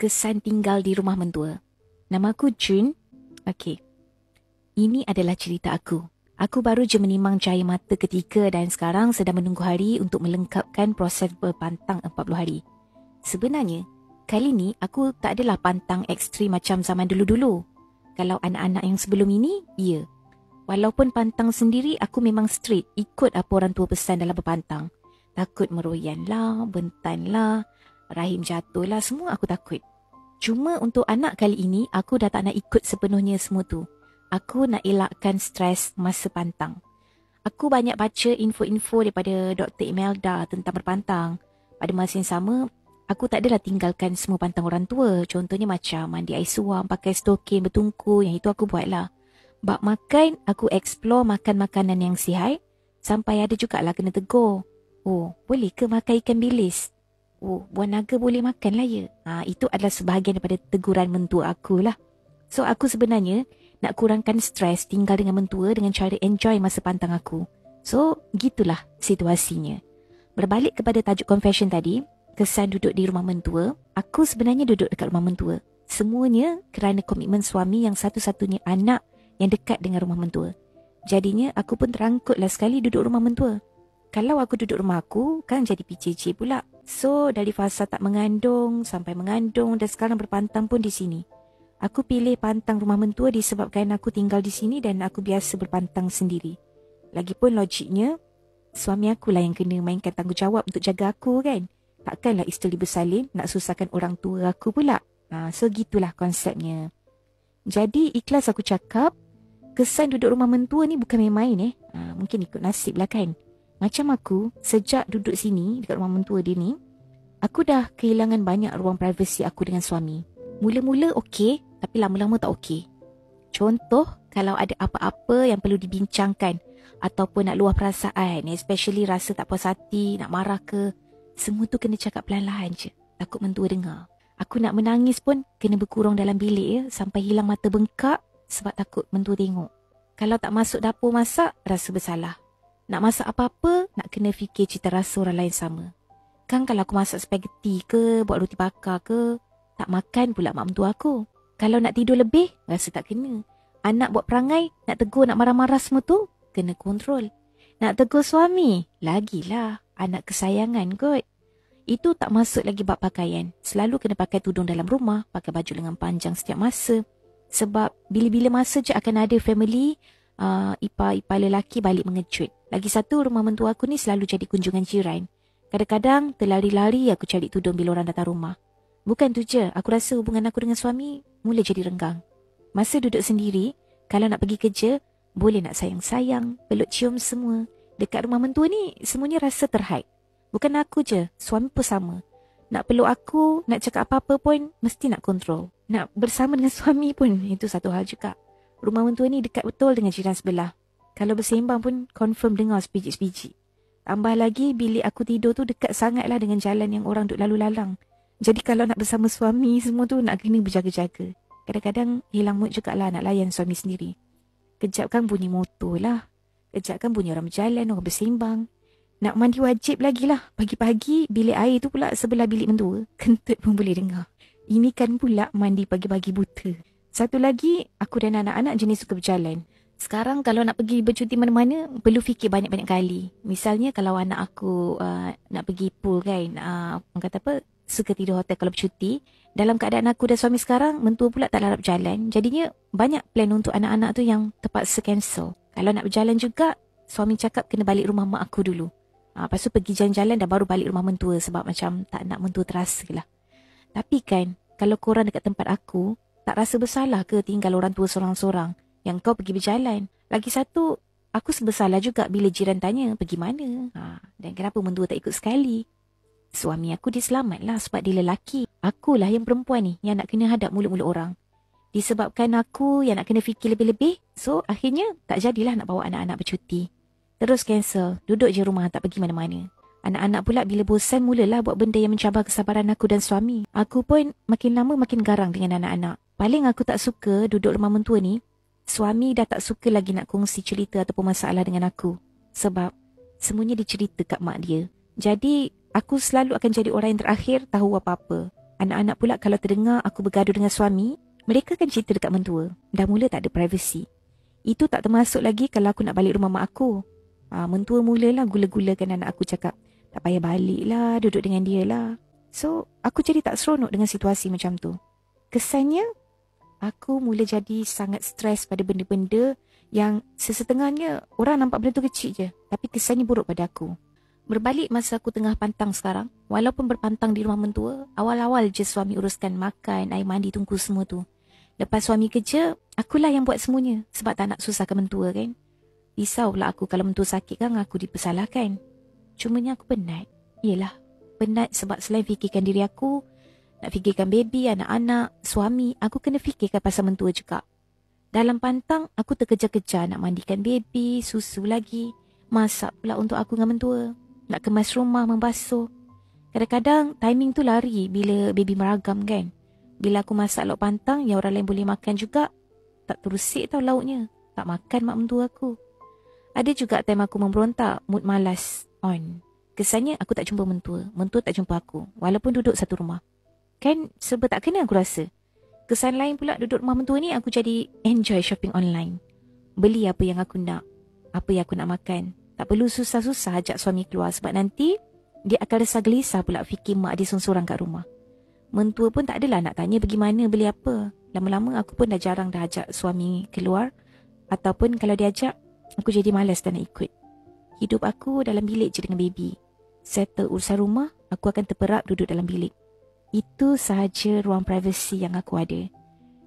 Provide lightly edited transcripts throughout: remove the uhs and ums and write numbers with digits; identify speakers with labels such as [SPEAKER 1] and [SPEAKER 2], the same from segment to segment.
[SPEAKER 1] kesan tinggal di rumah mentua. Nama aku Jun. Okey. Ini adalah cerita aku. Aku baru je menimang cahaya mata ketiga dan sekarang sedang menunggu hari untuk melengkapkan proses berpantang 40 hari. Sebenarnya, kali ni aku tak adalah pantang ekstrim macam zaman dulu-dulu. Kalau anak-anak yang sebelum ini, ya. Walaupun pantang sendiri, aku memang straight ikut apa orang tua pesan dalam berpantang. Takut meroyan lah, bentan lah, rahim jatuh lah, semua aku takut. Cuma untuk anak kali ini, aku dah tak nak ikut sepenuhnya semua tu. Aku nak elakkan stres masa pantang. Aku banyak baca info-info daripada Dr. Imelda tentang berpantang. Pada masa yang sama, aku tak adalah tinggalkan semua pantang orang tua. Contohnya macam mandi air suam, pakai stokin, bertungku, yang itu aku buat lah. Bak makan, aku explore makan makanan yang sihat. Sampai ada jugalah kena tegur. Oh, boleh ke makan ikan bilis? Oh, buah naga boleh makan lah ya. Itu adalah sebahagian daripada teguran mentua aku lah. So, aku sebenarnya nak kurangkan stres tinggal dengan mentua dengan cara enjoy masa pantang aku. So, gitulah situasinya. Berbalik kepada tajuk confession tadi, kesan duduk di rumah mentua, aku sebenarnya duduk dekat rumah mentua. Semuanya kerana komitmen suami yang satu-satunya anak yang dekat dengan rumah mentua. Jadinya, aku pun terangkutlah sekali duduk rumah mentua. Kalau aku duduk rumah aku, kan jadi PJJ pula. So, dari fasa tak mengandung sampai mengandung dan sekarang berpantang pun di sini. Aku pilih pantang rumah mentua disebabkan aku tinggal di sini dan aku biasa berpantang sendiri. Lagipun logiknya, suami akulah yang kena mainkan tanggungjawab untuk jaga aku kan. Takkanlah isteri bersalin nak susahkan orang tua aku pula. So, gitulah konsepnya. Jadi, ikhlas aku cakap, kesan duduk rumah mentua ni bukan main-main mungkin ikut nasib lah kan. Macam aku, sejak duduk sini dekat rumah mentua dia ni, aku dah kehilangan banyak ruang privasi aku dengan suami. Mula-mula okey, tapi lama-lama tak okey. Contoh, kalau ada apa-apa yang perlu dibincangkan ataupun nak luah perasaan, especially rasa tak puas hati, nak marah ke, semua tu kena cakap perlahan-lahan je. Takut mentua dengar. Aku nak menangis pun kena berkurang dalam bilik ya, sampai hilang mata bengkak sebab takut mentua tengok. Kalau tak masuk dapur masak, rasa bersalah. Nak masak apa-apa, nak kena fikir cita rasa orang lain sama. Kan kalau aku masak spaghetti ke, buat roti bakar ke, tak makan pula mak mentua aku. Kalau nak tidur lebih, rasa tak kena. Anak buat perangai, nak tegur, nak marah-marah semua tu, kena kontrol. Nak tegur suami, lagilah, anak kesayangan kot. Itu tak masuk lagi bab pakaian. Selalu kena pakai tudung dalam rumah, pakai baju lengan panjang setiap masa. Sebab bila-bila masa je akan ada family, ipar-ipar lelaki balik mengejut. Lagi satu, rumah mentua aku ni selalu jadi kunjungan jiran. Kadang-kadang terlari-lari aku cari tudung bila orang datang rumah. Bukan tu je, aku rasa hubungan aku dengan suami mula jadi renggang. Masa duduk sendiri, kalau nak pergi kerja, boleh nak sayang-sayang, peluk cium semua. Dekat rumah mentua ni, semuanya rasa terhad. Bukan aku je, suami pun sama. Nak peluk aku, nak cakap apa-apa pun, mesti nak kontrol. Nak bersama dengan suami pun, itu satu hal juga. Rumah mentua ni dekat betul dengan jiran sebelah. Kalau bersembang pun confirm dengar sepijik-sepijik. Tambah lagi bilik aku tidur tu dekat sangatlah dengan jalan yang orang duk lalu lalang. Jadi kalau nak bersama suami semua tu nak kena berjaga-jaga. Kadang-kadang hilang mood jugalah nak layan suami sendiri. Kejap kan bunyi motor lah. Kejap kan bunyi orang berjalan, orang bersembang. Nak mandi wajib lagi lah. Pagi-pagi bilik air tu pula sebelah bilik mentua. Kentut pun boleh dengar. Ini kan pula mandi pagi-pagi buta. Satu lagi, aku dan anak-anak jenis suka berjalan. Sekarang kalau nak pergi bercuti mana-mana, perlu fikir banyak-banyak kali. Misalnya kalau anak aku nak pergi pool kan, orang kata apa, suka tidur hotel kalau bercuti. Dalam keadaan aku dan suami sekarang, mentua pula tak larap berjalan. Jadinya banyak plan untuk anak-anak tu yang terpaksa cancel. Kalau nak berjalan juga, suami cakap kena balik rumah mak aku dulu. Lepas tu pergi jalan-jalan dan baru balik rumah mentua sebab macam tak nak mentua terasa lah. Tapi kan, kalau korang dekat tempat aku, tak rasa bersalah ke tinggal orang tua sorang-sorang yang kau pergi berjalan? Lagi satu, aku sebersalah juga bila jiran tanya pergi mana. Dan kenapa mentua tak ikut sekali? Suami aku dia selamat lah sebab dia lelaki. Akulah yang perempuan ni yang nak kena hadap mulut-mulut orang. Disebabkan aku yang nak kena fikir lebih-lebih, so akhirnya tak jadilah nak bawa anak-anak bercuti. Terus cancel, duduk je rumah tak pergi mana-mana. Anak-anak pula bila bosan mulalah buat benda yang mencabar kesabaran aku dan suami. Aku pun makin lama makin garang dengan anak-anak. Paling aku tak suka duduk rumah mentua ni, suami dah tak suka lagi nak kongsi cerita ataupun masalah dengan aku. Sebab semuanya dicerita kat mak dia. Jadi aku selalu akan jadi orang yang terakhir tahu apa-apa. Anak-anak pula kalau terdengar aku bergaduh dengan suami, mereka kan cerita dekat mentua. Dah mula tak ada privacy. Itu tak termasuk lagi kalau aku nak balik rumah mak aku. Mentua mulalah gula-gulakan anak aku, cakap, tak payah balik lah, duduk dengan dia lah. So, aku jadi tak seronok dengan situasi macam tu. Kesannya, aku mula jadi sangat stres pada benda-benda yang sesetengahnya orang nampak benda tu kecil je, tapi kesannya buruk pada aku. Berbalik masa aku tengah pantang sekarang, walaupun berpantang di rumah mentua, awal-awal je suami uruskan makan, air mandi, tunggu semua tu. Lepas suami kerja, akulah yang buat semuanya sebab tak nak susahkan mentua kan. Risau pula aku kalau mentua sakit kan aku dipersalahkan. Cumanya aku penat. Yelah, penat sebab selain fikirkan diri aku, nak fikirkan baby, anak-anak, suami, aku kena fikirkan pasal mentua juga. Dalam pantang, aku terkejar-kejar nak mandikan baby, susu lagi, masak pula untuk aku dengan mentua, nak kemas rumah, membasuh. Kadang-kadang timing tu lari bila baby meragam kan. Bila aku masak lauk pantang yang orang lain boleh makan juga, tak terusik tau lauknya. Tak makan mak mentua aku. Ada juga time aku memberontak, mood malas on. Kesannya aku tak jumpa mentua, mentua tak jumpa aku, walaupun duduk satu rumah. Kan serba tak kena aku rasa. Kesan lain pula duduk rumah mentua ni, aku jadi enjoy shopping online. Beli apa yang aku nak, apa yang aku nak makan. Tak perlu susah-susah ajak suami keluar sebab nanti dia akan rasa gelisah pula fikir mak dia sorang-sorang kat rumah. Mentua pun tak adalah nak tanya pergi mana, beli apa. Lama-lama aku pun dah jarang dah ajak suami keluar. Ataupun kalau dia ajak, aku jadi malas dan nak ikut. Hidup aku dalam bilik je dengan baby. Settle urusan rumah, aku akan terperap duduk dalam bilik. Itu sahaja ruang privasi yang aku ada.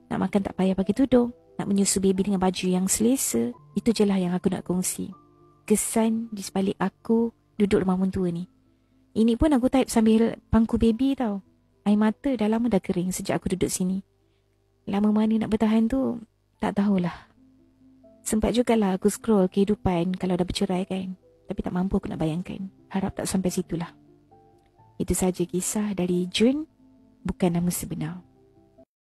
[SPEAKER 1] Nak makan tak payah pakai tudung. Nak menyusu baby dengan baju yang selesa. Itu je lah yang aku nak kongsi. Kesan di sebalik aku duduk rumah mentua ni. Ini pun aku type sambil pangku baby tau. Air mata dah lama dah kering sejak aku duduk sini. Lama mana nak bertahan tu, tak tahulah. Sempat jugalah aku scroll kehidupan kalau dah bercerai kan. Tapi tak mampu aku nak bayangkan. Harap tak sampai situlah. Itu saja kisah dari Jun, bukan nama sebenar.